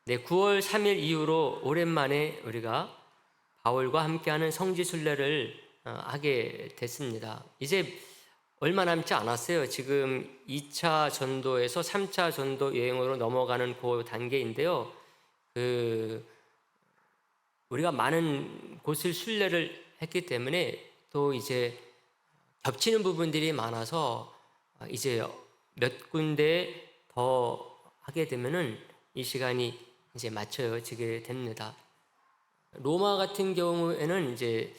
네, 9월 3일 이후로 오랜만에 우리가 바울과 함께하는 성지 순례를 하게 됐습니다. 이제 얼마 남지 않았어요. 지금 2차 전도에서 3차 전도 여행으로 넘어가는 그 단계인데요. 우리가 많은 곳을 순례를 했기 때문에 또 이제 겹치는 부분들이 많아서 이제 몇 군데 더 하게 되면은 이 시간이 이제 맞춰지게 됩니다. 로마 같은 경우에는 이제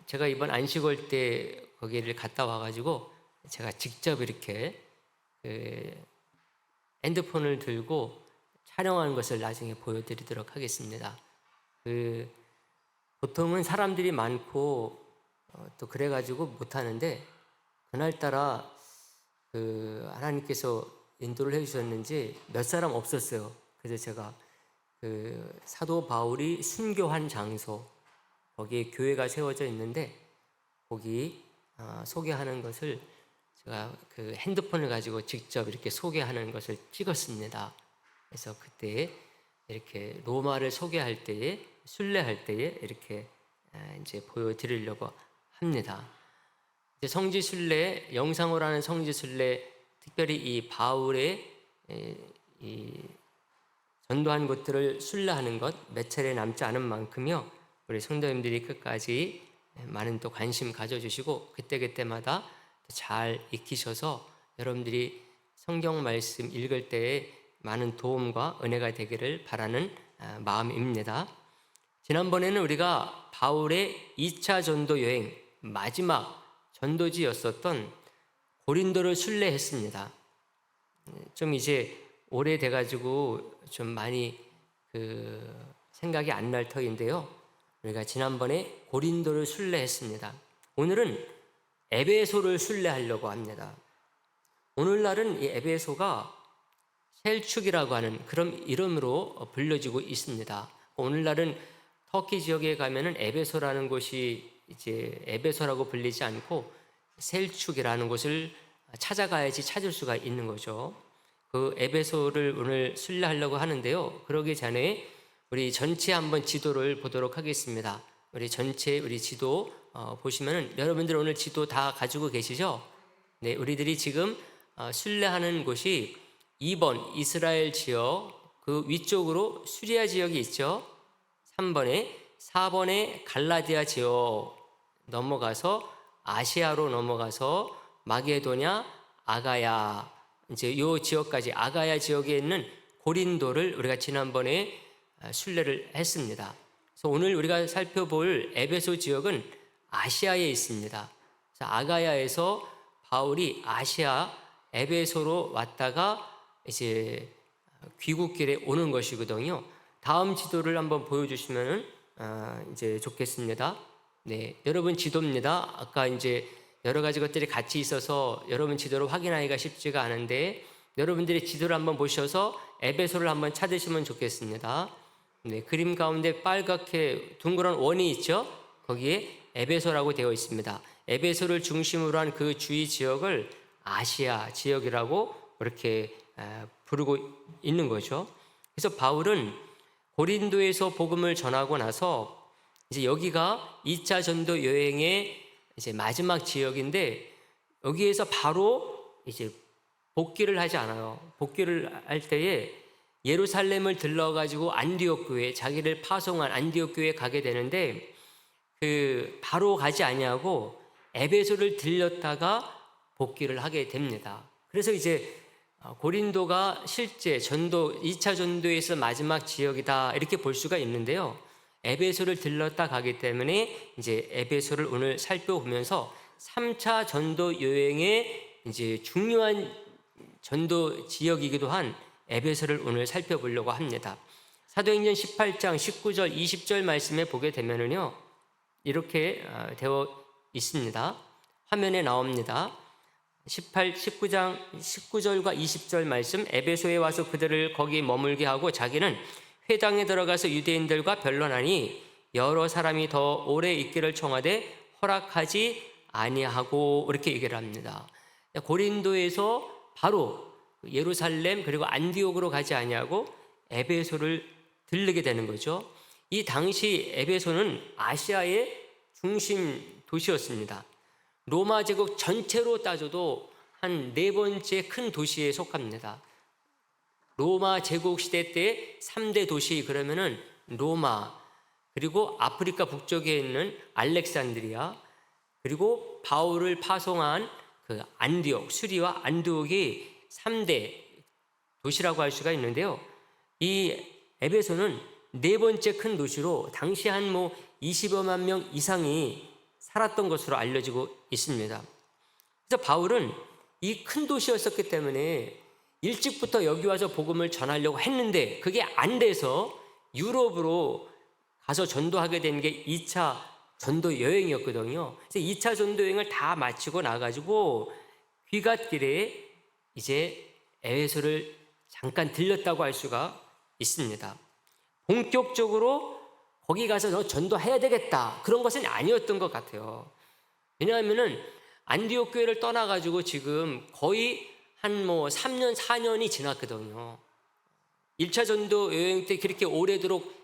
제가 이번 안식월 때 거기를 갔다 와가지고 제가 직접 이렇게 그 핸드폰을 들고 촬영한 것을 나중에 보여드리도록 하겠습니다. 보통은 사람들이 많고 또 그래가지고 못하는데 그날따라 하나님께서 인도를 해주셨는지 몇 사람 없었어요. 그래서 제가 사도 바울이 순교한 장소, 거기에 교회가 세워져 있는데 거기 소개하는 것을 제가 핸드폰을 가지고 직접 이렇게 소개하는 것을 찍었습니다. 그래서 그때 이렇게 로마를 소개할 때에, 순례할 때에 이렇게 이제 보여드리려고 합니다. 이제 성지 순례, 영상으로 하는 성지 순례, 특별히 이 바울의 이 전도한 곳들을 순례하는 것 몇 차례 남지 않은 만큼요, 우리 성도님들이 끝까지 많은 또 관심 가져주시고 그때그때마다 잘 익히셔서 여러분들이 성경 말씀 읽을 때에 많은 도움과 은혜가 되기를 바라는 마음입니다. 지난번에는 우리가 바울의 2차 전도 여행 마지막 전도지였었던 고린도를 순례했습니다. 좀 이제 오래돼가지고 좀 많이 생각이 안 날 터인데요. 우리가 지난번에 고린도를 순례했습니다. 오늘은 에베소를 순례하려고 합니다. 오늘날은 이 에베소가 셀축이라고 하는 그런 이름으로 불려지고 있습니다. 오늘날은 터키 지역에 가면은 에베소라는 곳이 이제 에베소라고 불리지 않고 셀축이라는 곳을 찾아가야지 찾을 수가 있는 거죠. 그 에베소를 오늘 순례하려고 하는데요. 그러기 전에 우리 전체 한번 지도를 보도록 하겠습니다. 우리 전체 우리 지도 보시면은 여러분들 오늘 지도 다 가지고 계시죠? 네, 우리들이 지금 순례하는 곳이 2번 이스라엘 지역, 그 위쪽으로 수리아 지역이 있죠. 3번에 4번에 갈라디아 지역 넘어가서 아시아로 넘어가서 마게도냐, 아가야, 이제 요 지역까지 아가야 지역에 있는 고린도를 우리가 지난번에 순례를 했습니다. 그래서 오늘 우리가 살펴볼 에베소 지역은 아시아에 있습니다. 그래서 아가야에서 바울이 아시아 에베소로 왔다가 이제 귀국길에 오는 것이거든요. 다음 지도를 한번 보여주시면 이제 좋겠습니다. 네, 여러분 지도입니다. 아까 이제 여러 가지 것들이 같이 있어서 여러분 지도를 확인하기가 쉽지가 않은데 여러분들이 지도를 한번 보셔서 에베소를 한번 찾으시면 좋겠습니다. 네, 그림 가운데 빨갛게 둥그런 원이 있죠? 거기에 에베소라고 되어 있습니다. 에베소를 중심으로 한 그 주위 지역을 아시아 지역이라고 이렇게 부르고 있는 거죠. 그래서 바울은 고린도에서 복음을 전하고 나서 이제 여기가 2차 전도 여행의 이제 마지막 지역인데 여기에서 바로 이제 복귀를 하지 않아요. 복귀를 할 때에 예루살렘을 들러가지고 안디옥 교회, 자기를 파송한 안디옥 교회에 가게 되는데 바로 가지 아니하고 에베소를 들렸다가 복귀를 하게 됩니다. 그래서 이제 고린도가 실제 전도 2차 전도에서 마지막 지역이다 이렇게 볼 수가 있는데요. 에베소를 들렀다 가기 때문에 이제 에베소를 오늘 살펴보면서 3차 전도 여행의 이제 중요한 전도 지역이기도 한 에베소를 오늘 살펴보려고 합니다. 사도행전 18장 19절 20절 말씀에 보게 되면은요. 이렇게 되어 있습니다. 화면에 나옵니다. 19장 19절과 20절 말씀, 에베소에 와서 그들을 거기 머물게 하고 자기는 회당에 들어가서 유대인들과 변론하니 여러 사람이 더 오래 있기를 청하되 허락하지 아니하고 이렇게 얘기를 합니다. 고린도에서 바로 예루살렘 그리고 안디옥으로 가지 아니하고 에베소를 들르게 되는 거죠. 이 당시 에베소는 아시아의 중심 도시였습니다. 로마 제국 전체로 따져도 한 네 번째 큰 도시에 속합니다. 로마 제국 시대 때 3대 도시 그러면은 로마, 그리고 아프리카 북쪽에 있는 알렉산드리아, 그리고 바울을 파송한 그 안디옥, 수리와 안디옥이 3대 도시라고 할 수가 있는데요. 이 에베소는 네 번째 큰 도시로 당시 한 20여만 명 이상이 살았던 것으로 알려지고 있습니다. 그래서 바울은 이 큰 도시였었기 때문에 일찍부터 여기 와서 복음을 전하려고 했는데 그게 안 돼서 유럽으로 가서 전도하게 된 게 2차 전도 여행이었거든요. 그래서 2차 전도 여행을 다 마치고 나가지고 귀갓길에 이제 에베소를 잠깐 들렸다고 할 수가 있습니다. 본격적으로 거기 가서 너 전도해야 되겠다 그런 것은 아니었던 것 같아요. 왜냐하면은 안디옥 교회를 떠나가지고 지금 거의 한 3년 4년이 지났거든요. 1차 전도 여행 때 그렇게 오래도록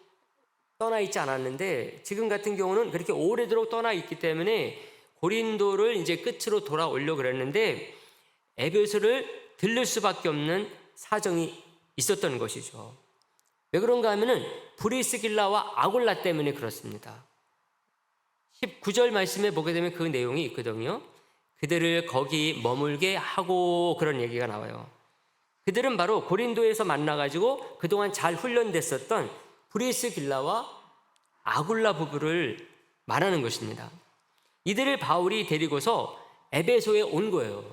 떠나 있지 않았는데 지금 같은 경우는 그렇게 오래도록 떠나 있기 때문에 고린도를 이제 끝으로 돌아오려고 그랬는데 에베소를 들를 수밖에 없는 사정이 있었던 것이죠. 왜 그런가 하면은 브리스길라와 아굴라 때문에 그렇습니다. 19절 말씀에 보게 되면 그 내용이 있거든요. 그들을 거기 머물게 하고 그런 얘기가 나와요. 그들은 바로 고린도에서 만나가지고 그동안 잘 훈련됐었던 브리스길라와 아굴라 부부를 말하는 것입니다. 이들을 바울이 데리고서 에베소에 온 거예요.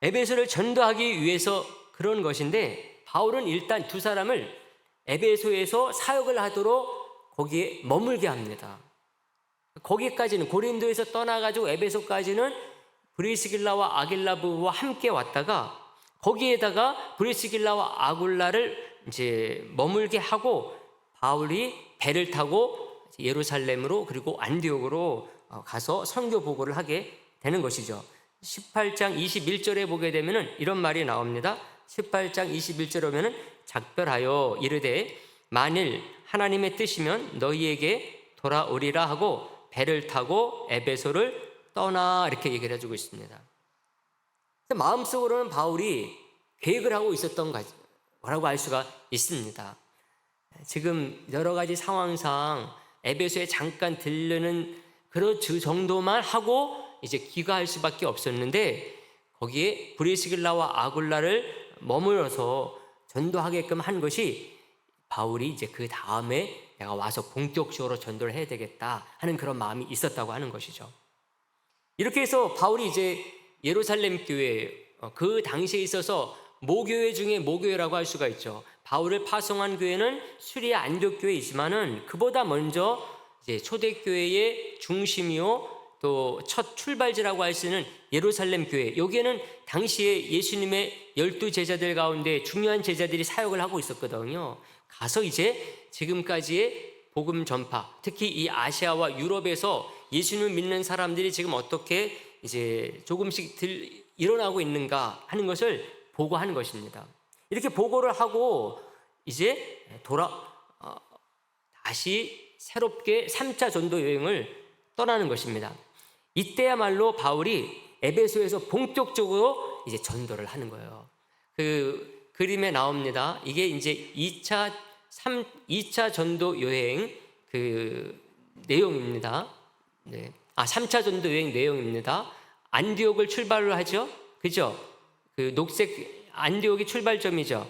에베소를 전도하기 위해서 그런 것인데 바울은 일단 두 사람을 에베소에서 사역을 하도록 거기에 머물게 합니다. 거기까지는 고린도에서 떠나가지고 에베소까지는 브리스길라와 아굴라 부부와 함께 왔다가 거기에다가 브리스길라와 아굴라를 이제 머물게 하고 바울이 배를 타고 예루살렘으로 그리고 안디옥으로 가서 선교 보고를 하게 되는 것이죠. 18장 21절에 보게 되면은 이런 말이 나옵니다. 18장 21절에 보면은 작별하여 이르되 만일 하나님의 뜻이면 너희에게 돌아오리라 하고 배를 타고 에베소를 떠나 이렇게 얘기를 해주고 있습니다. 마음속으로는 바울이 계획을 하고 있었던 거라고 알 수가 있습니다. 지금 여러 가지 상황상 에베소에 잠깐 들르는 그런 정도만 하고 이제 귀가할 수밖에 없었는데 거기에 브리스길라와 아굴라를 머물러서 전도하게끔 한 것이 바울이 이제 그 다음에 내가 와서 본격적으로 전도를 해야 되겠다 하는 그런 마음이 있었다고 하는 것이죠. 이렇게 해서 바울이 이제 예루살렘 교회, 그 당시에 있어서 모교회 중에 모교회라고 할 수가 있죠. 바울을 파송한 교회는 수리아 안디옥 교회이지만은 그보다 먼저 이제 초대교회의 중심이요 또 첫 출발지라고 할 수 있는 예루살렘 교회. 여기에는 당시에 예수님의 12 제자들 가운데 중요한 제자들이 사역을 하고 있었거든요. 가서 이제 지금까지의 복음 전파, 특히 이 아시아와 유럽에서 예수님을 믿는 사람들이 지금 어떻게 이제 조금씩 일어나고 있는가 하는 것을 보고하는 것입니다. 이렇게 보고를 하고 이제 다시 새롭게 3차 전도 여행을 떠나는 것입니다. 이때야말로 바울이 에베소에서 본격적으로 이제 전도를 하는 거예요. 그 그림에 나옵니다. 이게 이제 2차 전도 여행 그 내용입니다. 네. 3차 전도 여행 내용입니다. 안디옥을 출발로 하죠. 그죠? 그 녹색 안디옥이 출발점이죠.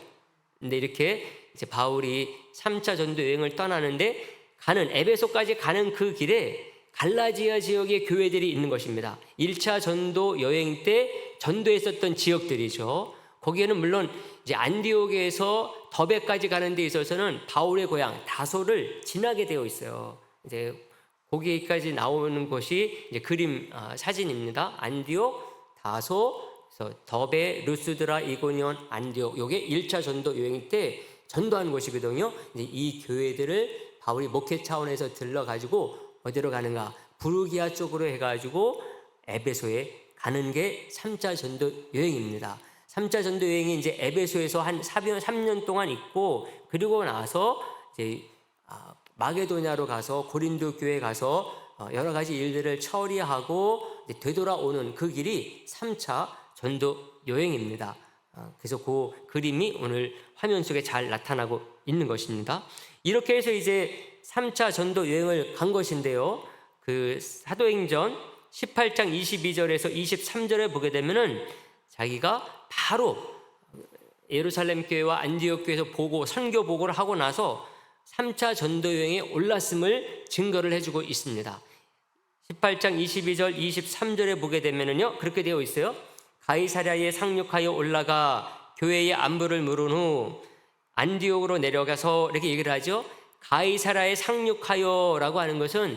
근데 이렇게 이제 바울이 3차 전도 여행을 떠나는데 에베소까지 가는 그 길에 갈라디아 지역의 교회들이 있는 것입니다. 1차 전도 여행 때 전도했었던 지역들이죠. 거기에는 물론 이제 안디옥에서 더베까지 가는 데 있어서는 바울의 고향 다소를 지나게 되어 있어요. 이제 거기까지 나오는 것이 이제 그림 사진입니다. 안디옥, 다소, 더베, 루스드라, 이고니온, 안디옥. 요게 1차 전도 여행 때 전도한 곳이거든요. 이제 이 교회들을 바울이 목회 차원에서 들러가지고 어디로 가는가? 부르기아 쪽으로 해가지고 에베소에 가는 게 3차 전도 여행입니다. 3차 전도 여행이 이제 에베소에서 한 3년 동안 있고, 그리고 나서 이제 마게도냐로 가서 고린도 교회 가서 여러 가지 일들을 처리하고 되돌아오는 그 길이 3차 전도 여행입니다. 그래서 그 그림이 오늘 화면 속에 잘 나타나고 있는 것입니다. 이렇게 해서 이제 3차 전도 여행을 간 것인데요. 그 사도행전 18장 22절에서 23절에 보게 되면은 자기가 바로 예루살렘 교회와 안디옥 교회에서 선교 보고를 하고 나서 3차 전도 여행에 올랐음을 증거를 해주고 있습니다. 18장 22절 23절에 보게 되면은요, 그렇게 되어 있어요. 가이사랴에 상륙하여 올라가 교회의 안부를 물은 후 안디옥으로 내려가서 이렇게 얘기를 하죠. 가이사랴에 상륙하여라고 하는 것은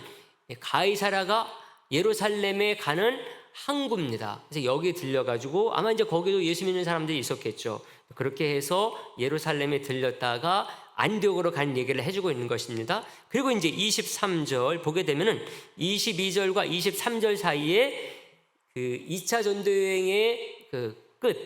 가이사랴가 예루살렘에 가는 항구입니다. 그래서 여기 들려가지고 아마 이제 거기도 예수 믿는 사람들이 있었겠죠. 그렇게 해서 예루살렘에 들렸다가 안디옥으로 간 얘기를 해주고 있는 것입니다. 그리고 이제 23절 보게 되면은 22절과 23절 사이에 그 2차 전도여행의 그 끝,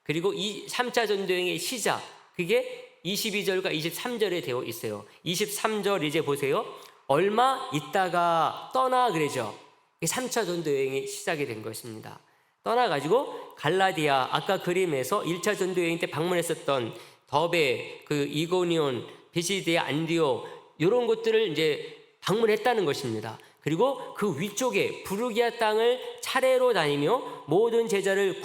그리고 3차 전도여행의 시작, 그게 22절과 23절에 되어 있어요. 23절 이제 보세요. 얼마 있다가 떠나 그러죠. 3차 전도여행이 시작이 된 것입니다. 떠나가지고 갈라디아, 아까 그림에서 1차 전도여행 때 방문했었던 더베, 그 이고니온, 비시디아, 안디옥 이런 곳들을 이제 방문했다는 것입니다. 그리고 그 위쪽에 부르기아 땅을 차례로 다니며 모든 제자를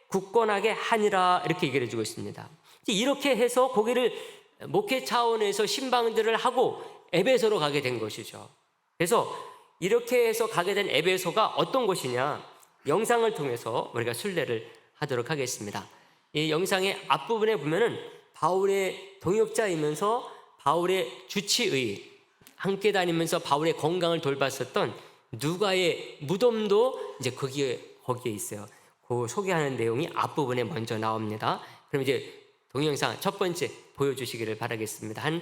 굳건하게 하니라 이렇게 얘기를 해주고 있습니다. 이렇게 해서 거기를 목회 차원에서 신방들을 하고 에베소로 가게 된 것이죠. 그래서 이렇게 해서 가게 된 에베소가 어떤 곳이냐, 영상을 통해서 우리가 순례를 하도록 하겠습니다. 이 영상의 앞부분에 보면은 바울의 동역자이면서 바울의 주치의, 함께 다니면서 바울의 건강을 돌봤었던 누가의 무덤도 이제 거기에 있어요. 그 소개하는 내용이 앞부분에 먼저 나옵니다. 그럼 이제 동영상 첫 번째 보여주시기를 바라겠습니다. 한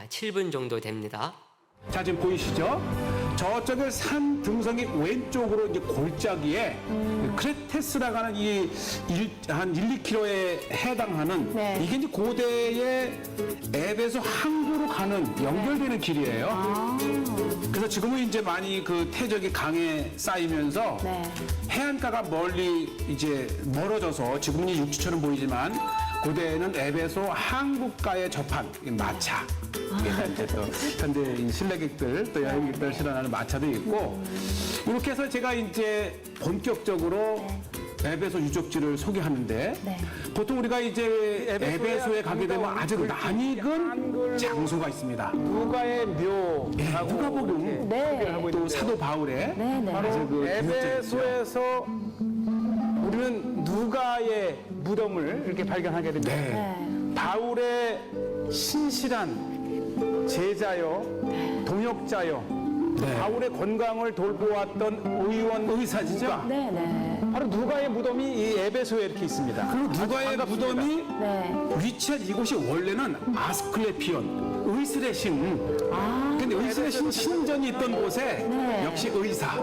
7분 정도 됩니다. 자, 지금 보이시죠? 저쪽에 산 등성이 왼쪽으로 이제 골짜기에 크레테스라고 하는 한 1, 2km에 해당하는 네. 이게 이제 고대의 에베소 항구로 가는 연결되는 길이에요. 그래서 지금은 이제 많이 그 태적이 강에 쌓이면서 네. 해안가가 멀리 이제 멀어져서 지금은 이 육지처럼 보이지만 고대에는 에베소 항구가에 접한 마차, 이제 또 현대인 순례객들 또 여행객들 실현하는 마차도 있고, 이렇게 해서 제가 이제 본격적으로 에베소 유적지를 소개하는데, 네. 보통 우리가 이제 에베소에 가게 되면 아주 낯익은 장소가 있습니다. 누가의 묘라고 누가복음, 네. 또 사도 바울의 네, 네. 바로 그 에베소에서 우리는 누가의 무덤을 이렇게 발견하게 됩니다. 네. 네. 바울의 신실한 제자요, 동역자요, 네. 바울의 건강을 돌보았던 의사지죠. 네, 네. 바로 누가의 무덤이 이 에베소에 이렇게 있습니다. 그리고 누가의 무덤이 네. 위치한 이곳이 원래는 아스클레피온, 의술의 신. 근데 의술의 신전이 있던 곳에 네. 역시 의사.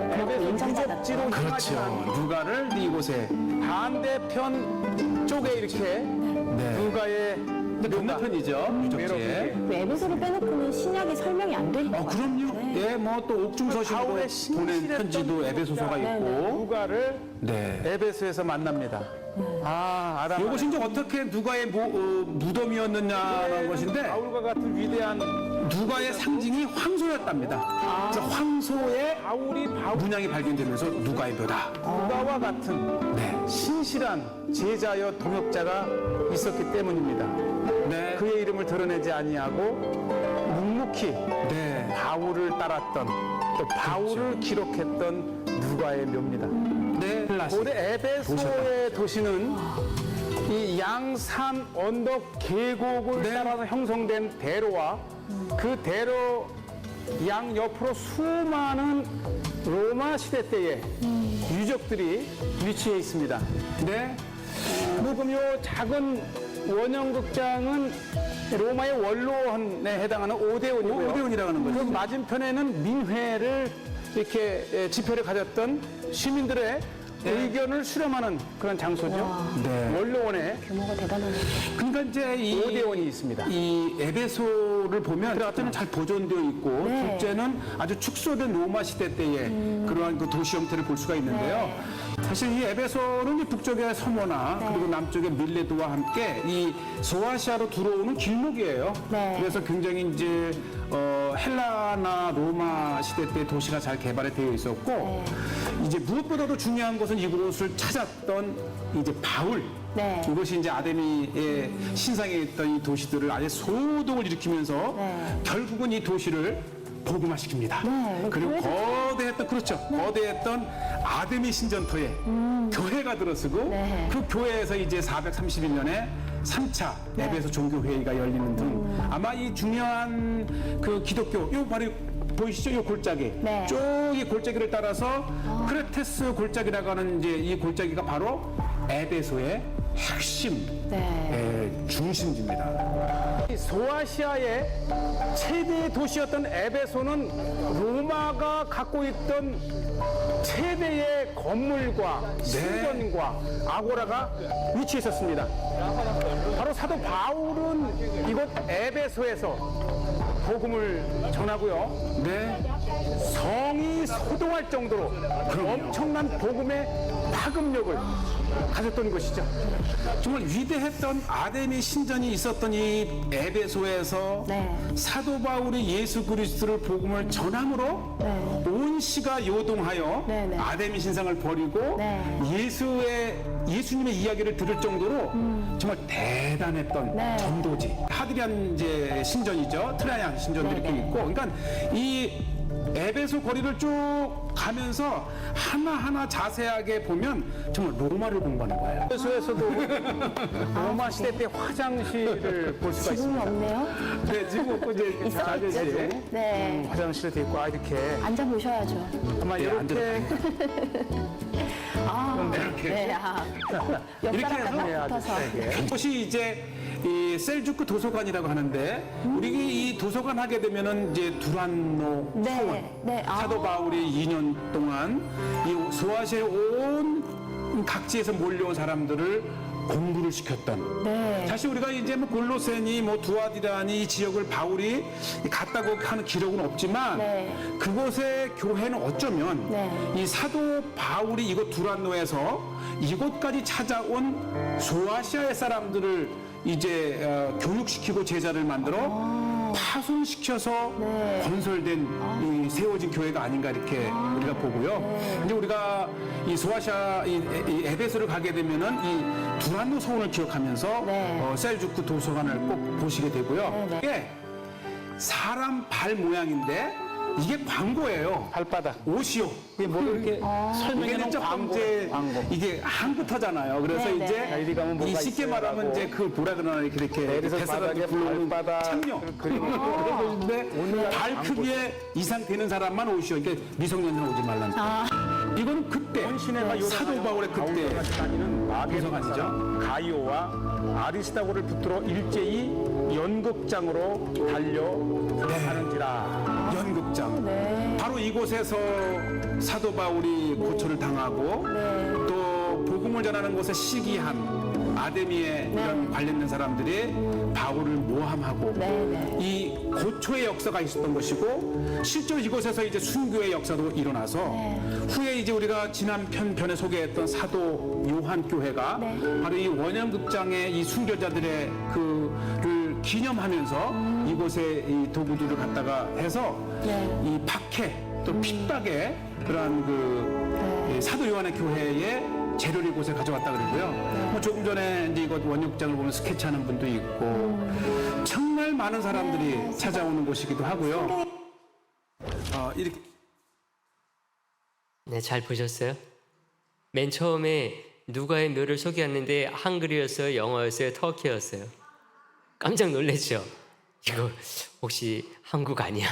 에베소 인상받았죠. 유적지로 그렇죠. 향하지만 누가를 이곳에. 반대편 쪽에 이렇게 누가의 건너편이죠, 유적지에. 그 에베소를 빼놓고는 신약이 설명이 안 되는 것 같아요. 그럼요. 네. 예, 뭐 또 옥중서신으로 바울의 보낸 신실했던 편지도 에베소서가 있고. 누가를 네. 에베소에서 만납니다. 아담. 이것이 이제 어떻게 누가의 무덤이었느냐는 것인데, 바울과 같은 위대한 누가의 상징이 황소였답니다. 그래서 황소의 바울이 문양이 발견되면서 누가의 묘다. 누가와 같은 네. 신실한 제자여 동역자가 있었기 때문입니다. 네. 그의 이름을 드러내지 아니하고 묵묵히 네. 바울을 따랐던 또 바울을 기록했던 누가의 묘입니다. 네. 고대 에베소의 도시는 이 양산 언덕 계곡을 네. 따라서 형성된 대로와 그 대로 양 옆으로 수많은 로마 시대 때의 유적들이 위치해 있습니다. 네. 지금 요 작은 원형극장은 로마의 원로원에 해당하는 오데온이고요. 오데온이라고 하는 거죠. 그 맞은편에는 민회를 이렇게 지표를 가졌던 시민들의 의견을 수렴하는 그런 장소죠. 네. 원로원에 규모가 대단하네요. 그러니까 이제 이 오대원이 있습니다. 이 에베소를 보면 첫째는 잘 보존되어 있고 네. 둘째는 아주 축소된 로마 시대 때의 그러한 그 도시 형태를 볼 수가 있는데요. 사실 이 에베소는 이 북쪽의 서모나 그리고 남쪽의 밀레도와 함께 이 소아시아로 들어오는 길목이에요. 네. 그래서 굉장히 이제 헬라나 로마 시대 때 도시가 잘 개발이 되어 있었고 이제 무엇보다도 중요한 것은 이곳을 찾았던 이제 바울. 네. 이것이 이제 아데미의 신상에 있던 이 도시들을 아예 소동을 일으키면서 네. 결국은 이 도시를 복음화시킵니다. 네, 그리고 교회도 거대했던 그렇죠. 거대했던 아데미 신전토에 교회가 들어서고 네. 그 교회에서 이제 431년에 3차 에베소 종교회의가 열리는 등 아마 이 중요한 그 기독교 요 바로 보이시죠? 이 골짜기. 네. 쭉 이 골짜기를 따라서 크레테스 골짜기라고 하는 이제 이 골짜기가 바로 에베소의 핵심 네. 중심지입니다. 이 소아시아의 최대 도시였던 에베소는 로마가 갖고 있던 최대의 건물과 신전과 아고라가 위치해 있었습니다. 바로 사도 바울은 이곳 에베소에서 복음을 전하고요. 네. 성이 소동할 정도로 엄청난 복음의 파급력을 가졌던 것이죠. 정말 위대했던 아데미 신전이 있었던 이 에베소에서 네. 사도 바울이 예수 그리스도를 복음을 전함으로 네. 온 시가 요동하여 네, 네. 아데미 신상을 버리고 네. 예수님의 이야기를 들을 정도로 정말 대단했던 네. 전도지. 하드리안 이제 신전이죠. 트라이안 신전도 네, 이렇게 네. 있고, 그러니까 이 에베소 거리를 쭉 가면서 하나하나 자세하게 보면 정말 로마를 공부하는 거예요. 에베소에서도 로마 시대 때 화장실을 볼 수가 지금은 있습니다. 없네요. 네, 지금 없고 이제 있었겠죠? 자제지. 네. 화장실도 돼 있고 이렇게 앉아 보셔야죠. 아마 네, 이렇게 아, 이렇게. 네. 옆 이렇게 사람과 해서 딱 붙어서. 이것이 이제 이 셀주크 도서관이라고 하는데 우리 이 도서관 하게 되면은 이제 두란노 네, 사원 네. 아. 사도 바울이 2년 동안 이 소아시아의 온 각지에서 몰려온 사람들을 공부를 시켰던. 네. 사실 우리가 이제 뭐 골로새니 뭐 두아디라니 이 지역을 바울이 갔다고 하는 기록은 없지만 네. 그곳의 교회는 어쩌면 네. 이 사도 바울이 이곳 두란노에서 이곳까지 찾아온 소아시아의 사람들을 이제 교육시키고 제자를 만들어 파송시켜서 네. 건설된 이 세워진 교회가 아닌가 이렇게 우리가 보고요. 이제 우리가 이 소아시아 이 에베소를 가게 되면은 이 두란노 소원을 기억하면서 네. 셀주크 도서관을 꼭 보시게 되고요. 네, 네. 이게 사람 발 모양인데 이게 광고예요. 발바닥. 옷이요. 이게 뭐 이렇게 설명해 이게 놓은 첫 광고. 번째 광고. 이게 한부터잖아요. 그래서 네, 네. 이제 이리 가면 뭐가 이 쉽게 있어요? 말하면 라고. 이제 그 뭐라 그러나 이렇게 그래서 바닥에 발바닥 창명 그리고 그런 것인데 오늘날 발 광고. 크기에 이상 되는 사람만 오시오. 이게 미성년자는 오지 말라는 거. 이거는 그때 헌신회가 사도 바울의 그때 바울과 다니는 도서관이죠. 마게도사죠. 가이오와 아리스타고를 붙들어 일제히 연극장으로 달려가는지라. 연극장. 네. 바로 이곳에서 사도 바울이 고초를 당하고 네. 또 복음을 전하는 곳에 시기한 아데미에 이런 관련된 사람들이 바울을 모함하고 네, 네. 이 고초의 역사가 있었던 것이고 실제로 이곳에서 이제 순교의 역사도 일어나서 후에 이제 우리가 지난 편에 소개했던 사도 요한 교회가 네. 바로 이 원형극장의 이 순교자들의 그를 기념하면서 이곳에 이 도구들을 갖다가 해서 네. 이 박해 또 핍박의 그러한 그 이 사도 요한의 교회의 재료를 이곳에 가져왔다 그러고요. 뭐 조금 전에 이제 이곳 원육장을 보면 스케치하는 분도 있고 정말 많은 사람들이 찾아오는 곳이기도 하고요. 이렇게 네, 잘 보셨어요? 맨 처음에 누가의 묘를 소개했는데 한글이었어요, 영어였어요, 터키였어요. 깜짝 놀랐죠? 이거 혹시 한국 아니야?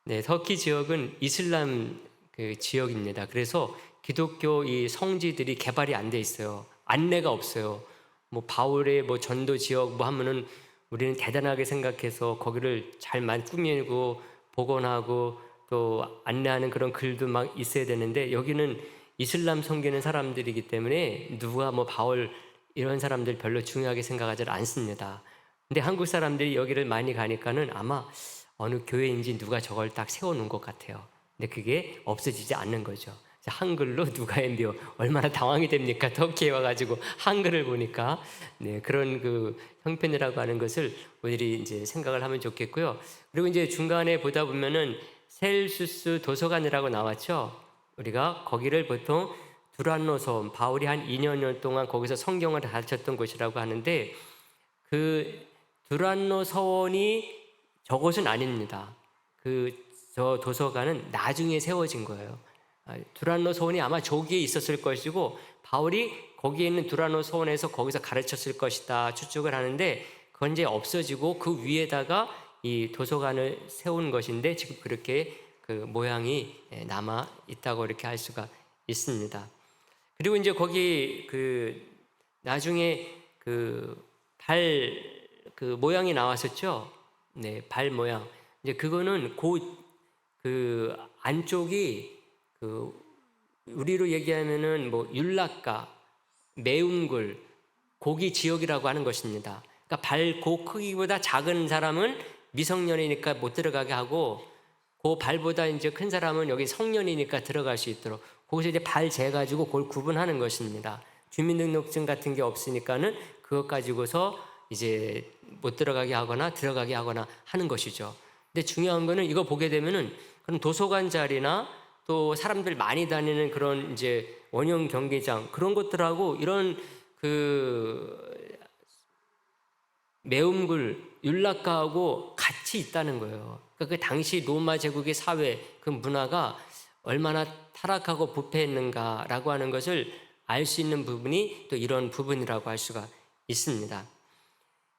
네, 터키 지역은 이슬람 그 지역입니다. 그래서 기독교 이 성지들이 개발이 안 돼 있어요. 안내가 없어요. 뭐 바울의 뭐 전도 지역 뭐 하면은 우리는 대단하게 생각해서 거기를 잘만 꾸미고 복원하고 또 안내하는 그런 글도 막 있어야 되는데 여기는 이슬람 섬기는 사람들이기 때문에 누가 뭐 바울 이런 사람들 별로 중요하게 생각하지 않습니다. 근데 한국 사람들이 여기를 많이 가니까는 아마 어느 교회인지 누가 저걸 딱 세워놓은 것 같아요. 근데 그게 없어지지 않는 거죠. 한글로 누가의 묘 얼마나 당황이 됩니까? 터키에 와가지고 한글을 보니까 네, 그런 그 형편이라고 하는 것을 우리들이 이제 생각을 하면 좋겠고요. 그리고 이제 중간에 보다 보면은 셀수스 도서관이라고 나왔죠. 우리가 거기를 보통 두란노 서원, 바울이 한 2년 동안 거기서 성경을 가르쳤던 곳이라고 하는데 그 두란노 서원이 저곳은 아닙니다. 저 도서관은 나중에 세워진 거예요. 두란노 서원이 아마 저기에 있었을 것이고 바울이 거기에 있는 두란노 서원에서 거기서 가르쳤을 것이다 추측을 하는데 그건 이제 없어지고 그 위에다가 이 도서관을 세운 것인데 지금 그렇게 그 모양이 남아 있다고 이렇게 할 수가 있습니다. 그리고 이제 거기 그 나중에 그 모양이 나왔었죠. 네, 발 모양. 이제 그거는 그 안쪽이 그 우리로 얘기하면은 뭐 율락가, 매운굴, 고기 지역이라고 하는 것입니다. 그러니까 발 크기보다 작은 사람은 미성년이니까 못 들어가게 하고 그 발보다 이제 큰 사람은 여기 성년이니까 들어갈 수 있도록 거기서 이제 발 재가지고 그걸 구분하는 것입니다. 주민등록증 같은 게 없으니까는 그것 가지고서 이제 못 들어가게 하거나 들어가게 하거나 하는 것이죠. 근데 중요한 거는 이거 보게 되면은 그런 도서관 자리나 또 사람들 많이 다니는 그런 이제 원형 경기장 그런 것들하고 이런 그 매운굴 율락가하고 같이 있다는 거예요. 그러니까 그 당시 로마 제국의 사회 그 문화가 얼마나 타락하고 부패했는가라고 하는 것을 알 수 있는 부분이 또 이런 부분이라고 할 수가 있습니다.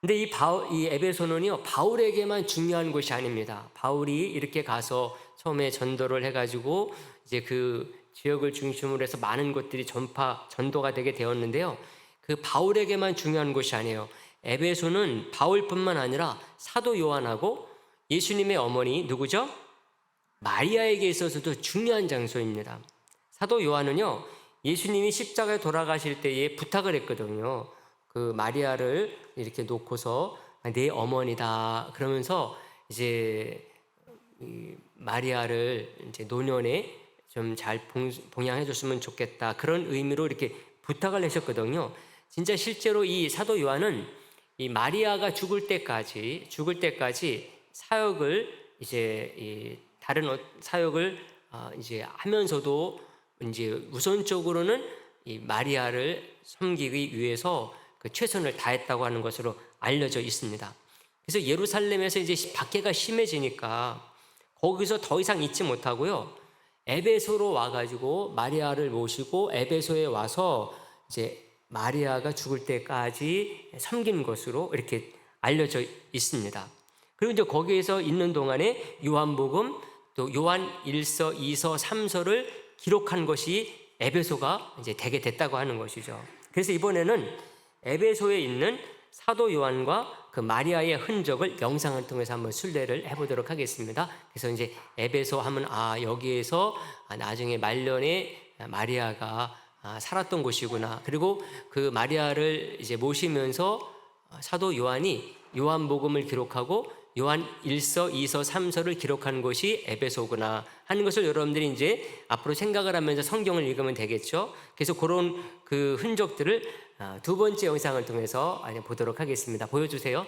근데 이 에베소는요 바울에게만 중요한 곳이 아닙니다. 바울이 이렇게 가서 처음에 전도를 해가지고 이제 그 지역을 중심으로 해서 많은 곳들이 전도가 되게 되었는데요. 그 바울에게만 중요한 곳이 아니에요. 에베소는 바울뿐만 아니라 사도 요한하고 예수님의 어머니 누구죠? 마리아에게 있어서도 중요한 장소입니다. 사도 요한은요 예수님이 십자가에 돌아가실 때에 부탁을 했거든요. 그 마리아를 이렇게 놓고서 내 어머니다 그러면서 이제 마리아를 이제 노년에 좀 잘 봉양해 줬으면 좋겠다 그런 의미로 이렇게 부탁을 하셨거든요. 진짜 실제로 이 사도 요한은 이 마리아가 죽을 때까지 사역을 이제 다른 사역을 이제 하면서도 이제 우선적으로는 이 마리아를 섬기기 위해서 그 최선을 다했다고 하는 것으로 알려져 있습니다. 그래서 예루살렘에서 이제 박해가 심해지니까 거기서 더 이상 있지 못하고요. 에베소로 와가지고 마리아를 모시고 에베소에 와서 이제 마리아가 죽을 때까지 섬긴 것으로 이렇게 알려져 있습니다. 그리고 이제 거기에서 있는 동안에 요한복음 또 요한 1서, 2서, 3서를 기록한 것이 에베소가 이제 되게 됐다고 하는 것이죠. 그래서 이번에는 에베소에 있는 사도 요한과 그 마리아의 흔적을 영상을 통해서 한번 순례를 해보도록 하겠습니다. 그래서 이제 에베소 하면 여기에서 나중에 말년에 마리아가 살았던 곳이구나. 그리고 그 마리아를 이제 모시면서 사도 요한이 요한복음을 기록하고 요한 1서, 2서, 3서를 기록한 곳이 에베소구나 하는 것을 여러분들이 이제 앞으로 생각을 하면서 성경을 읽으면 되겠죠. 그래서 그런 그 흔적들을 두 번째 영상을 통해서 보도록 하겠습니다. 보여주세요.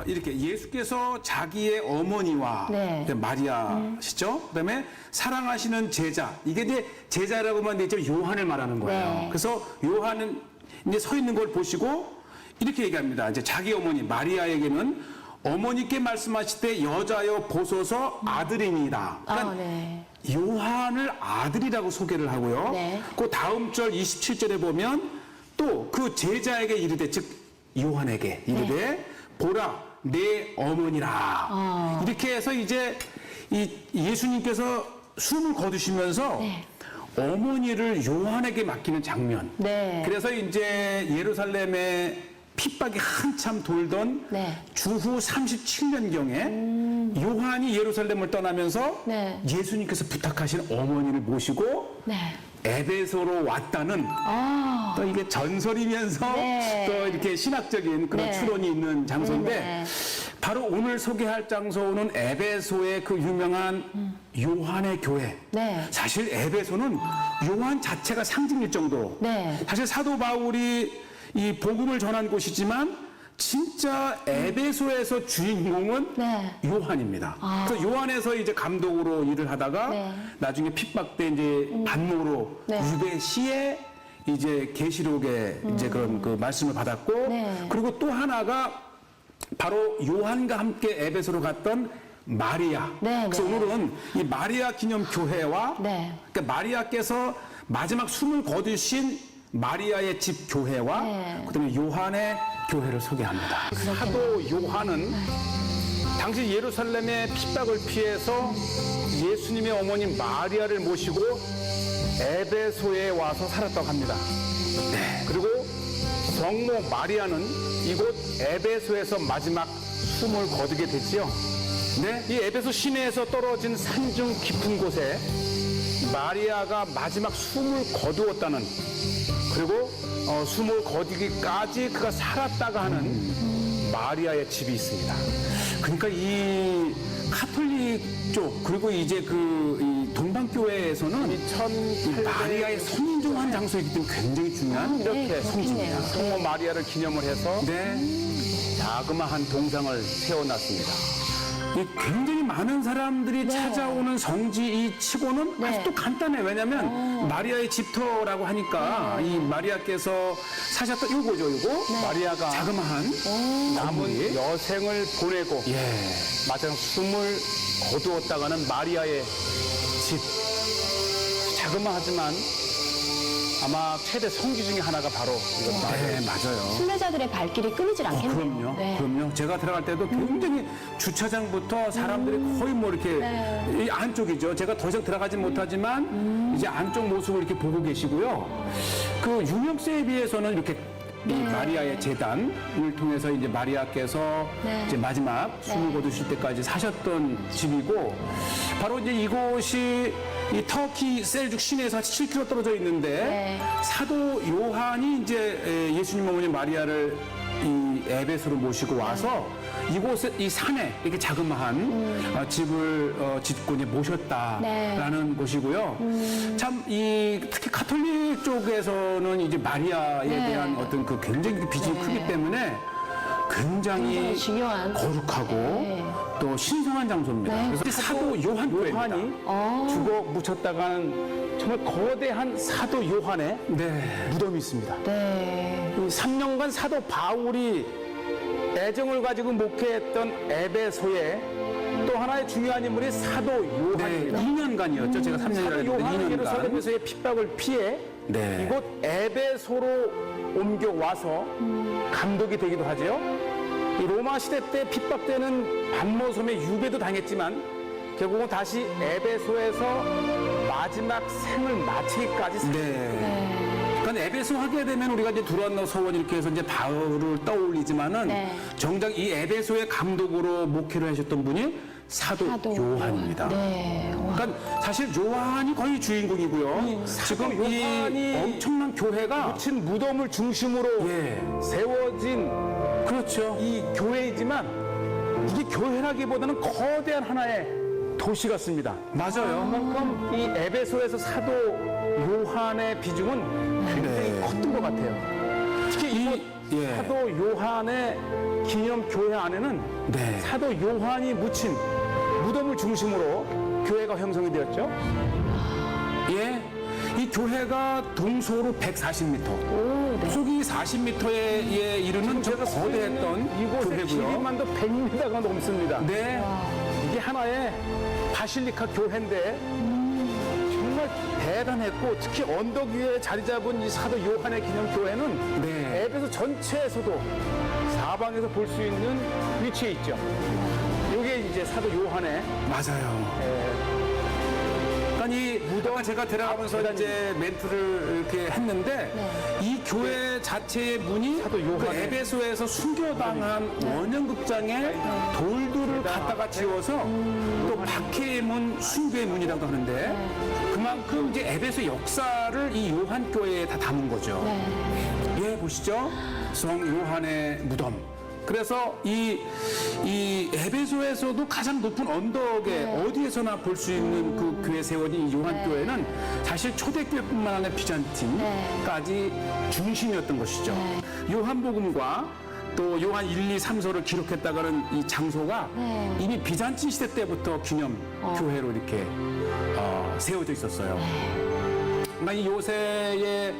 이렇게 예수께서 자기의 어머니와 네. 마리아시죠. 그다음에 사랑하시는 제자. 이게 이제 제자라고만 되어 있지만 요한을 말하는 거예요. 네. 그래서 요한은 이제 서 있는 걸 보시고 이렇게 얘기합니다. 이제 자기 어머니 마리아에게는 어머니께 말씀하실 때 여자여 보소서 아들이니이다. 그러니까 네. 요한을 아들이라고 소개를 하고요. 네. 그 다음 절 27절에 보면 또 그 제자에게 이르되 즉 요한에게 이르되 보라 내 어머니라. 이렇게 해서 이제 이 예수님께서 숨을 거두시면서 네. 어머니를 요한에게 맡기는 장면. 네. 그래서 이제 예루살렘에 핍박이 한참 돌던 네. 주후 37년경에 요한이 예루살렘을 떠나면서 네. 예수님께서 부탁하신 어머니를 모시고 네. 에베소로 왔다는 또 이게 전설이면서 네. 또 이렇게 신학적인 그런 네. 추론이 있는 장소인데 네. 바로 오늘 소개할 장소는 에베소의 그 유명한 요한의 교회. 네. 사실 에베소는 요한 자체가 상징일 정도로 네. 사실 사도 바울이 이 복음을 전한 곳이지만 진짜 에베소에서 주인공은 네. 요한입니다. 그래서 요한에서 이제 감독으로 일을 하다가 네. 나중에 핍박 때 이제 반모로 네. 유배 시에 이제 계시록에 이제 그런 그 말씀을 받았고 네. 그리고 또 하나가 바로 요한과 함께 에베소로 갔던 마리아. 네, 그래서 네. 오늘은 이 마리아 기념 교회와 네. 그러니까 마리아께서 마지막 숨을 거두신 마리아의 집 교회와 네. 그다음에 요한의 교회를 소개합니다. 사도 요한은 당시 예루살렘의 핍박을 피해서 예수님의 어머니 마리아를 모시고 에베소에 와서 살았다고 합니다. 그리고 성모 마리아는 이곳 에베소에서 마지막 숨을 거두게 됐지요. 네. 이 에베소 시내에서 떨어진 산중 깊은 곳에 마리아가 마지막 숨을 거두었다는, 그리고 숨을 거두기까지 그가 살았다가 하는 마리아의 집이 있습니다. 그러니까 이 카톨릭 쪽 그리고 이제 이 동방교회에서는 이 마리아의 성종한 장소이기 때문에 굉장히 중요한 네, 이렇게 그렇겠네요. 성모 마리아를 기념을 해서 네. 자그마한 동상을 세워놨습니다. 이 굉장히 많은 사람들이 찾아오는 성지 이 치고는 네. 아주 또 간단해. 왜냐면 마리아의 집터라고 하니까 이 마리아께서 사셨던 요거죠, 요거. 마리아가 자그마한 남은 건물이. 여생을 보내고 예. 마지막 숨을 거두었다가는 마리아의 집. 자그마하지만 아마 최대 성지 중에 하나가 바로 이것 네, 맞아요. 순례자들의 발길이 끊이질 않겠네요. 그럼요. 네. 그럼요. 제가 들어갈 때도 굉장히 주차장부터 사람들이 거의 뭐 이렇게 네. 이 안쪽이죠. 제가 더 이상 들어가지 못하지만 이제 안쪽 모습을 이렇게 보고 계시고요. 그 유명세에 비해서는 이렇게 이 마리아의 재단을 통해서 이제 마리아께서 네. 이제 마지막 숨을 거두실 때까지 사셨던 집이고 바로 이제 이곳이 이 터키 셀죽 시내에서 7km 떨어져 있는데 네. 사도 요한이 이제 예수님 어머니 마리아를 이 에베소로 모시고 와서 이곳에 이 산에 이렇게 자그마한 집을 짓고 이제 모셨다라는 곳이고요. 참 이 특히 카톨릭 쪽에서는 이제 마리아에 네. 대한 어떤 그 굉장히 비중이 네. 크기 때문에 굉장히 중요한. 거룩하고 네. 또 신성한 장소입니다. 네. 그래서 사도 요한 교회입니다. 요한이 죽어 묻혔다가는 정말 거대한 사도 요한의 네. 무덤이 있습니다. 네. 3년간 사도 바울이 애정을 가지고 목회했던 에베소에 또 하나의 중요한 인물이 사도 네, 요한입니다. 2년간이었죠. 제가 3년이라 사도 요한은 했는데 2년간. 예루살렘에서의 핍박을 피해 네. 이곳 에베소로 옮겨와서 감독이 되기도 하죠. 이 로마 시대 때 핍박되는 반모섬의 유배도 당했지만 결국은 다시 에베소에서 마지막 생을 마치기까지 네. 그러니까 에베소 하게 되면 우리가 이제 두란노 서원 이렇게 해서 이제 바울을 떠올리지만은 네. 정작 이 에베소의 감독으로 목회를 하셨던 분이 사도 요한입니다. 네. 와. 그러니까 사실 요한이 거의 주인공이고요. 지금 이 요한이 엄청난 교회가 묻힌 무덤을 중심으로 예. 세워진 그렇죠. 이 교회이지만 이게 교회라기보다는 거대한 하나의 도시 같습니다. 맞아요. 그만큼 이 에베소에서 사도 요한의 비중은 굉장히 컸던 것 같아요. 특히 이곳 예. 사도 요한의 기념 교회 안에는 네. 사도 요한이 묻힌 무덤을 중심으로 교회가 형성이 되었죠. 예. 이 교회가 동서로 140m, 오, 네. 속이 40m에 이르는 저 거대했던 이곳의 교회고요. 길이만도 100m가 넘습니다. 네. 이게 하나의 바실리카 교회인데 정말 대단했고 특히 언덕 위에 자리 잡은 이 사도 요한의 기념 교회는 네. 에베소 전체에서도 사방에서 볼 수 있는 위치에 있죠. 이게 이제 사도 요한의 맞아요. 그러니까 이 무덤 제가 들어가면서 이제 멘트를 이렇게 했는데 이 교회 자체의 문이 사도 요한의 그 에베소에서 순교당한 원형극장에 돌들을 갖다가 지어서 또 박해의 문, 순교의 문이라고 하는데 그만큼 그만큼 이제 에베소 역사를 이 요한 교회에 다 담은 거죠. 네. 예, 보시죠. 성 요한의 무덤. 그래서 이 에베소에서도 가장 높은 언덕에 어디에서나 볼 수 있는 그 교회 세워진 이 요한 교회는 사실 초대교회뿐만 아니라 비잔틴까지 중심이었던 것이죠. 요한복음과 또 요한 1, 2, 3서를 기록했다가는 이 장소가 이미 비잔틴 시대 때부터 기념 교회로 이렇게 세워져 있었어요. 그러니까 이 요새의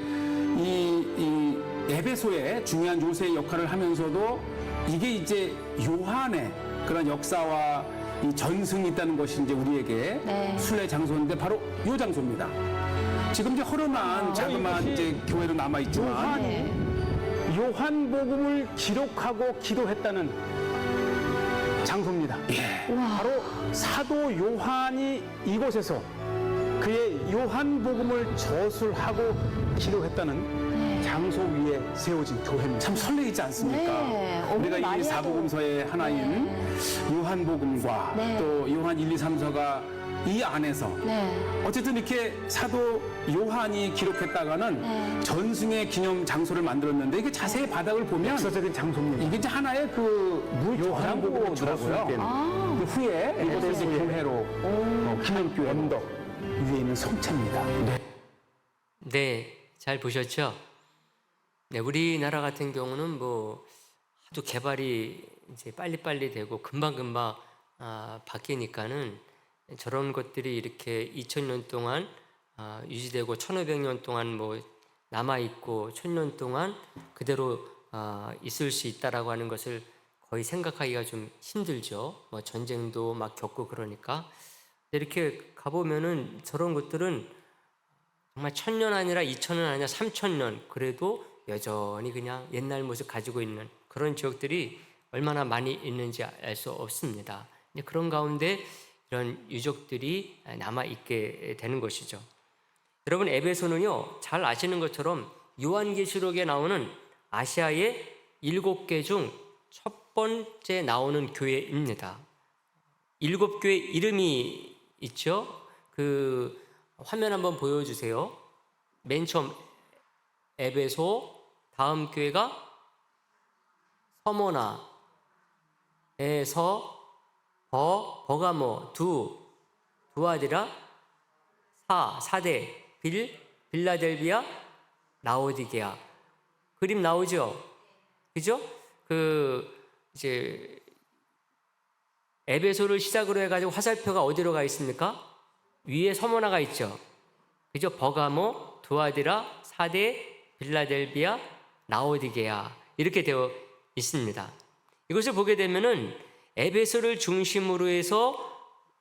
이 에베소의 중요한 요새의 역할을 하면서도 이게 이제 요한의 그런 역사와 이 전승이 있다는 것이 이제 우리에게 순례 장소인데 바로 요 장소입니다. 지금 이제 허름한 자그마한 이제 교회로 남아 있지만 요한복음을 기록하고 기도했다는 장소입니다. 바로 사도 요한이 이곳에서 그의 요한복음을 저술하고 기도했다는 장소 위에 세워진 교회입니다. 참 설레이지 않습니까? 네. 우리가 이 마리아도- 사복음서의 하나인 요한복음과 또 요한 1, 2, 3서가 이 안에서 어쨌든 이렇게 사도 요한이 기록했다가는 전승의 기념 장소를 만들었는데 이게 자세히 바닥을 보면 역사적인 장소입니다. 이게 이제 하나의 그 요한복음을 저술된 그 후에 이곳에 이제 교회로 기념교회 언덕 위에 있는 성체입니다. 네, 잘 보셨죠? 네, 우리나라 같은 경우는 뭐 하도 개발이 이제 빨리빨리 되고 금방금방 바뀌니까는 저런 것들이 이렇게 2000년 동안 유지되고 1500년 동안 뭐 남아있고 1000년 동안 그대로 있을 수 있다라고 하는 것을 거의 생각하기가 좀 힘들죠. 뭐 전쟁도 막 겪고 그러니까. 이렇게 가보면은 저런 것들은 정말 1000년 아니라 2000년 아니라 3000년 그래도 여전히 그냥 옛날 모습 가지고 있는 그런 지역들이 얼마나 많이 있는지 알 수 없습니다. 근데 그런 가운데 이런 유적들이 남아 있게 되는 것이죠. 여러분 에베소는요 잘 아시는 것처럼 요한계시록에 나오는 아시아의 7개 중 첫 번째 나오는 교회입니다. 7교회 이름이 있죠. 그 화면 한번 보여주세요. 맨 처음 에베소, 다음 교회가 서모나, 에서, 버가모, 두아디라, 사대, 빌라델비아, 라오디게아. 그림 나오죠? 그죠? 이제 에베소를 시작으로 해가지고 화살표가 어디로 가 있습니까? 위에 서모나가 있죠. 그죠? 버가모, 두아디라, 사대, 빌라델비아, 라오디게아 이렇게 되어 있습니다. 이것을 보게 되면은 에베소를 중심으로 해서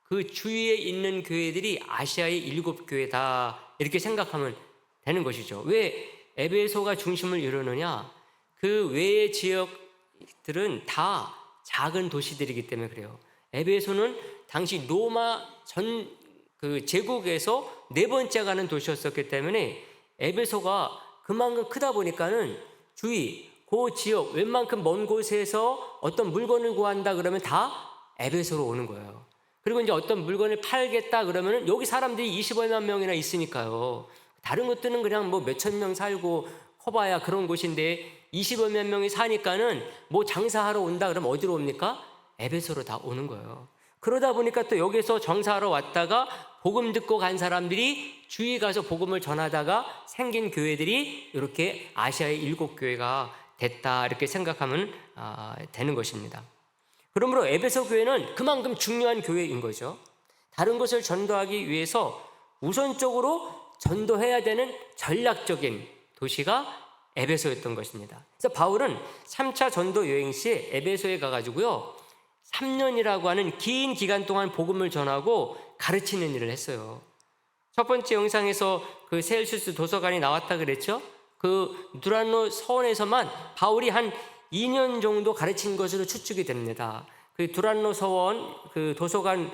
그 주위에 있는 교회들이 아시아의 7교회다 이렇게 생각하면 되는 것이죠. 왜 에베소가 중심을 이루느냐? 그 외의 지역들은 다 작은 도시들이기 때문에 그래요. 에베소는 당시 로마 전 그 제국에서 4번째 가는 도시였었기 때문에 에베소가 그만큼 크다 보니까는 주위 그 지역 웬만큼 먼 곳에서 어떤 물건을 구한다 그러면 다 에베소로 오는 거예요. 그리고 이제 어떤 물건을 팔겠다 그러면은 여기 사람들이 25만 명이나 있으니까요. 다른 것들은 그냥 뭐 몇천 명 살고 커봐야 그런 곳인데 20만 명이 사니까는 뭐 장사하러 온다 그러면 어디로 옵니까? 에베소로 다 오는 거예요. 그러다 보니까 또 여기서 정사하러 왔다가 복음 듣고 간 사람들이 주위 가서 복음을 전하다가 생긴 교회들이 이렇게 아시아의 7교회가 됐다 이렇게 생각하면 되는 것입니다. 그러므로 에베소 교회는 그만큼 중요한 교회인 거죠. 다른 것을 전도하기 위해서 우선적으로 전도해야 되는 전략적인 도시가 에베소였던 것입니다. 그래서 바울은 3차 전도 여행 시에 에베소에 가가지고요 3년이라고 하는 긴 기간 동안 복음을 전하고 가르치는 일을 했어요. 첫 번째 영상에서 그 셀수스 도서관이 나왔다 그랬죠. 그 누란노 서원에서만 바울이 한 2년 정도 가르친 것으로 추측이 됩니다. 그 두란노 서원 그 도서관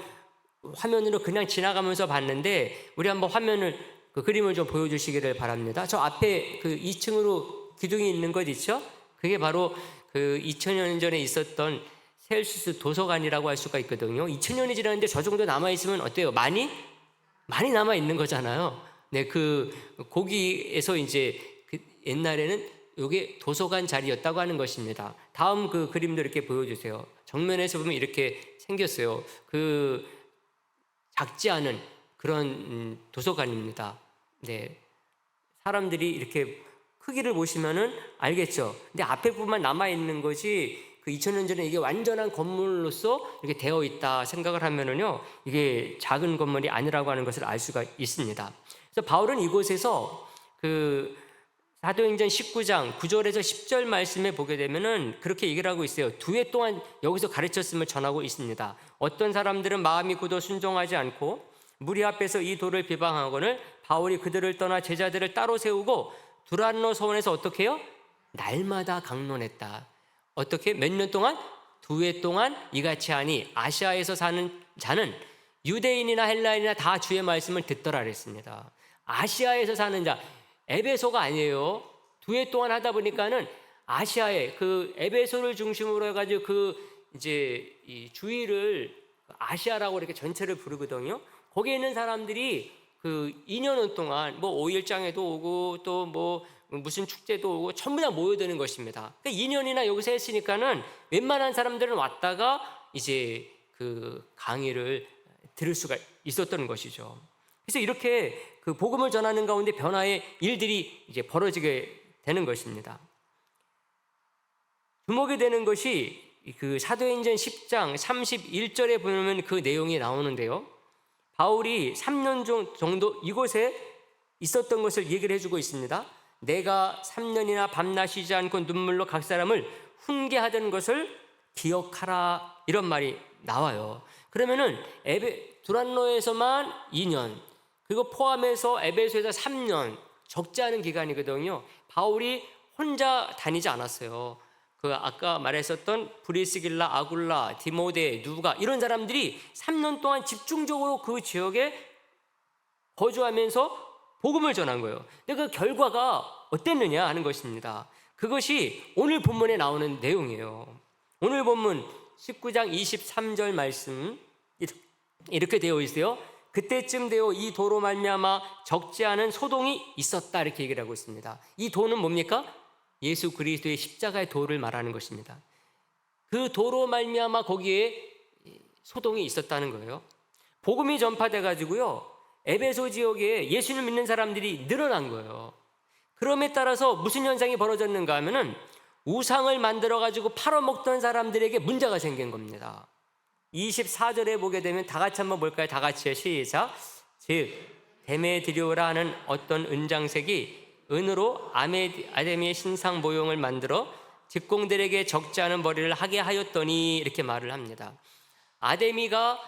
화면으로 그냥 지나가면서 봤는데 우리 한번 화면을 그 그림을 좀 보여주시기를 바랍니다. 저 앞에 그 2층으로 기둥이 있는 것 있죠? 그게 바로 그 2000년 전에 있었던 셀수스 도서관이라고 할 수가 있거든요. 2000년이 지났는데 저 정도 남아있으면 어때요? 많이 많이 남아 있는 거잖아요. 네, 그 거기에서 이제 그 옛날에는 이게 도서관 자리였다고 하는 것입니다. 다음 그 그림도 이렇게 보여주세요. 정면에서 보면 이렇게 생겼어요. 그 작지 않은 그런 도서관입니다. 네, 사람들이 이렇게 크기를 보시면은 알겠죠. 근데 앞에 부분만 남아 있는 것이 그 2000년 전에 이게 완전한 건물로서 이렇게 되어 있다 생각을 하면은요, 이게 작은 건물이 아니라고 하는 것을 알 수가 있습니다. 그래서 바울은 이곳에서 그 사도행전 19장 9절에서 10절 말씀에 보게 되면은 그렇게 얘기를 하고 있어요. 2해 동안 여기서 가르쳤음을 전하고 있습니다. 어떤 사람들은 마음이 굳어 순종하지 않고 무리 앞에서 이 도를 비방하거늘 바울이 그들을 떠나 제자들을 따로 세우고 두란노 서원에서 어떻게 해요? 날마다 강론했다. 어떻게? 몇 년 동안? 2해 동안 이같이 하니 아시아에서 사는 자는 유대인이나 헬라인이나 다 주의 말씀을 듣더라 그랬습니다. 아시아에서 사는 자, 에베소가 아니에요. 2해 동안 하다 보니까는 아시아에 그 에베소를 중심으로 해가지고 그 이제 이 주위를 아시아라고 이렇게 전체를 부르거든요. 거기에 있는 사람들이 그 2년 동안 뭐 5일장에도 오고 또 뭐 무슨 축제도 오고 전부 다 모여드는 것입니다. 그러니까 2년이나 여기서 했으니까는 웬만한 사람들은 왔다가 이제 그 강의를 들을 수가 있었던 것이죠. 그래서 이렇게 그 복음을 전하는 가운데 변화의 일들이 이제 벌어지게 되는 것입니다. 주목이 되는 것이 그 사도행전 10장 31절에 보면 그 내용이 나오는데요. 바울이 3년 정도 이곳에 있었던 것을 얘기를 해주고 있습니다. 내가 3년이나 밤낮 쉬지 않고 눈물로 각 사람을 훈계하던 것을 기억하라, 이런 말이 나와요. 그러면은 두란노에서만 2년, 그리고 포함해서 에베소에서 3년, 적지 않은 기간이거든요. 바울이 혼자 다니지 않았어요. 그 아까 말했었던 브리스길라, 아굴라, 디모데, 누가 이런 사람들이 3년 동안 집중적으로 그 지역에 거주하면서 복음을 전한 거예요. 근데 그 결과가 어땠느냐 하는 것입니다. 그것이 오늘 본문에 나오는 내용이에요. 오늘 본문 19장 23절 말씀 이렇게 되어 있어요. 그때쯤 되어 이 도로 말미암아 적지 않은 소동이 있었다, 이렇게 얘기를 하고 있습니다. 이 도는 뭡니까? 예수 그리스도의 십자가의 도를 말하는 것입니다. 그 도로 말미암아 거기에 소동이 있었다는 거예요. 복음이 전파돼 가지고요, 에베소 지역에 예수를 믿는 사람들이 늘어난 거예요. 그럼에 따라서 무슨 현상이 벌어졌는가 하면은 우상을 만들어 가지고 팔아먹던 사람들에게 문제가 생긴 겁니다. 24절에 보게 되면 다 같이 한번 볼까요? 다 같이요. 시작. 즉 데메드리오라 하는 어떤 은장색이 은으로 아데미의 신상 모형을 만들어 직공들에게 적지 않은 머리를 하게 하였더니, 이렇게 말을 합니다. 아데미가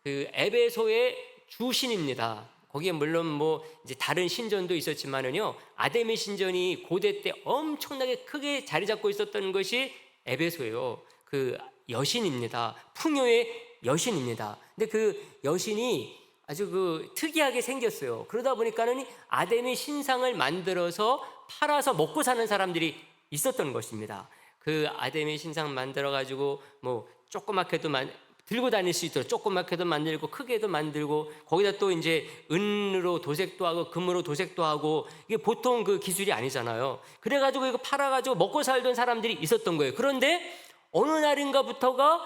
그 에베소의 주신입니다. 거기에 물론 뭐 이제 다른 신전도 있었지만은요, 아데미 신전이 고대 때 엄청나게 크게 자리 잡고 있었던 것이 에베소예요. 그 여신입니다. 풍요의 여신입니다. 근데 그 여신이 아주 그 특이하게 생겼어요. 그러다 보니까는 아데미 신상을 만들어서 팔아서 먹고 사는 사람들이 있었던 것입니다. 그 아데미 신상 만들어 가지고 뭐 조그맣게도 들고 다닐 수 있도록 조그맣게도 만들고 크게도 만들고, 거기다 또 이제 은으로 도색도 하고 금으로 도색도 하고, 이게 보통 그 기술이 아니잖아요. 그래가지고 이거 팔아가지고 먹고 살던 사람들이 있었던 거예요. 그런데 어느 날인가부터가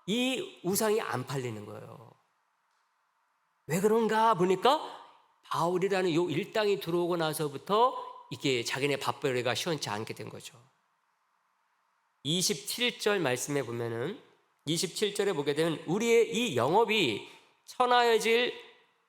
이 우상이 안 팔리는 거예요. 왜 그런가 보니까 바울이라는 요 일당이 들어오고 나서부터 이게 자기네 밥벌이가 시원치 않게 된 거죠. 27절 말씀에 보면은 27절에 보게 되면 우리의 이 영업이 천하여질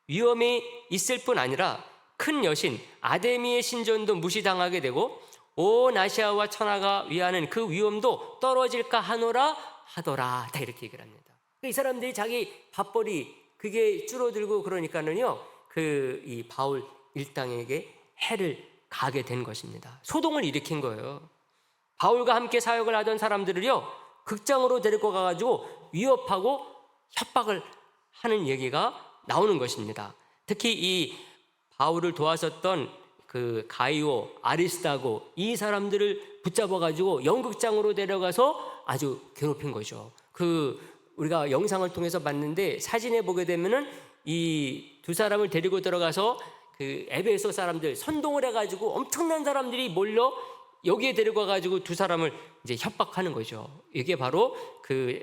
위험이 있을 뿐 아니라 큰 여신 아데미의 신전도 무시당하게 되고 온 아시아와 천하가 위하는 그 위험도 떨어질까 하노라 하더라, 다 이렇게 얘기를 합니다. 이 사람들이 자기 밥벌이 그게 줄어들고 그러니까는요, 그 이 바울 일당에게 해를 가게 된 것입니다. 소동을 일으킨 거예요. 바울과 함께 사역을 하던 사람들을요, 극장으로 데리고 가가지고 위협하고 협박을 하는 얘기가 나오는 것입니다. 특히 이 바울을 도왔었던 그 가이오, 아리스다고 이 사람들을 붙잡아가지고 연극장으로 데려가서 아주 괴롭힌 거죠. 그 우리가 영상을 통해서 봤는데 사진에 보게 되면은 이 두 사람을 데리고 들어가서 그 에베소 사람들 선동을 해가지고 엄청난 사람들이 몰려 여기에 데리고 가가지고 두 사람을 이제 협박하는 거죠. 이게 바로 그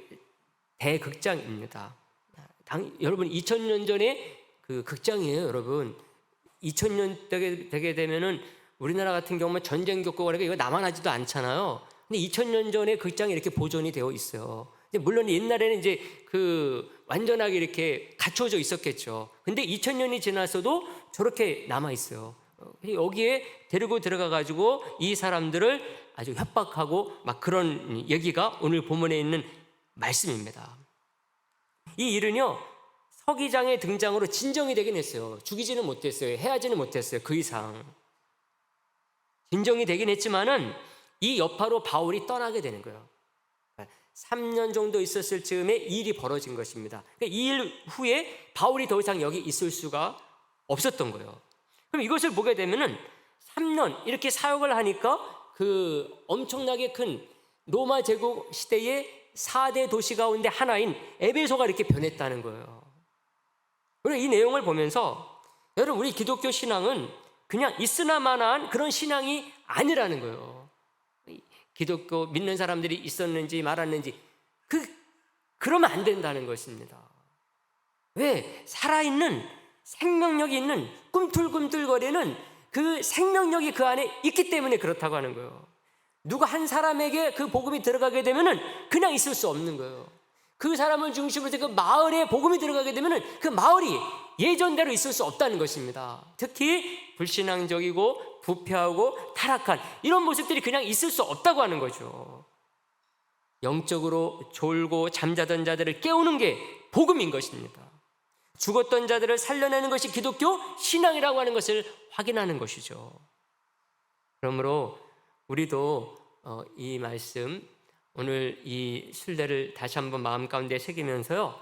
대극장입니다. 여러분 2000년 전에 그 극장이에요, 여러분. 2000년 되게 되면은 우리나라 같은 경우는 전쟁 겪고 그러니까 이거 남아나지도 않잖아요. 근데 2000년 전에 극장이 이렇게 보존이 되어 있어요. 물론 옛날에는 이제 그 완전하게 이렇게 갖춰져 있었겠죠. 근데 2000년이 지나서도 저렇게 남아 있어요. 여기에 데리고 들어가 가지고 이 사람들을 아주 협박하고 막 그런 얘기가 오늘 본문에 있는 말씀입니다. 이 일은요, 서기장의 등장으로 진정이 되긴 했어요. 죽이지는 못했어요. 해하지는 못했어요. 그 이상 진정이 되긴 했지만은 이 여파로 바울이 떠나게 되는 거예요. 3년 정도 있었을 즈음에 일이 벌어진 것입니다. 이 일 후에 바울이 더 이상 여기 있을 수가 없었던 거예요. 그럼 이것을 보게 되면은 3년 이렇게 사역을 하니까 그 엄청나게 큰 로마 제국 시대의 4대 도시 가운데 하나인 에베소가 이렇게 변했다는 거예요. 그리고 이 내용을 보면서 여러분, 우리 기독교 신앙은 그냥 있으나 마나한 그런 신앙이 아니라는 거예요. 기독교 믿는 사람들이 있었는지 말았는지 그러면 안 된다는 것입니다. 왜? 살아있는 생명력이 있는 꿈틀꿈틀거리는 그 생명력이 그 안에 있기 때문에 그렇다고 하는 거예요. 누가 한 사람에게 그 복음이 들어가게 되면은 그냥 있을 수 없는 거예요. 그 사람을 중심으로 해서 그 마을에 복음이 들어가게 되면은 그 마을이 예전대로 있을 수 없다는 것입니다. 특히 불신앙적이고 부패하고 타락한 이런 모습들이 그냥 있을 수 없다고 하는 거죠. 영적으로 졸고 잠자던 자들을 깨우는 게 복음인 것입니다. 죽었던 자들을 살려내는 것이 기독교 신앙이라고 하는 것을 확인하는 것이죠. 그러므로 우리도 이 말씀, 오늘 이 순례를 다시 한번 마음 가운데 새기면서요,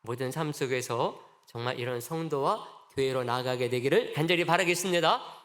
모든 삶 속에서 정말 이런 성도와 교회로 나아가게 되기를 간절히 바라겠습니다.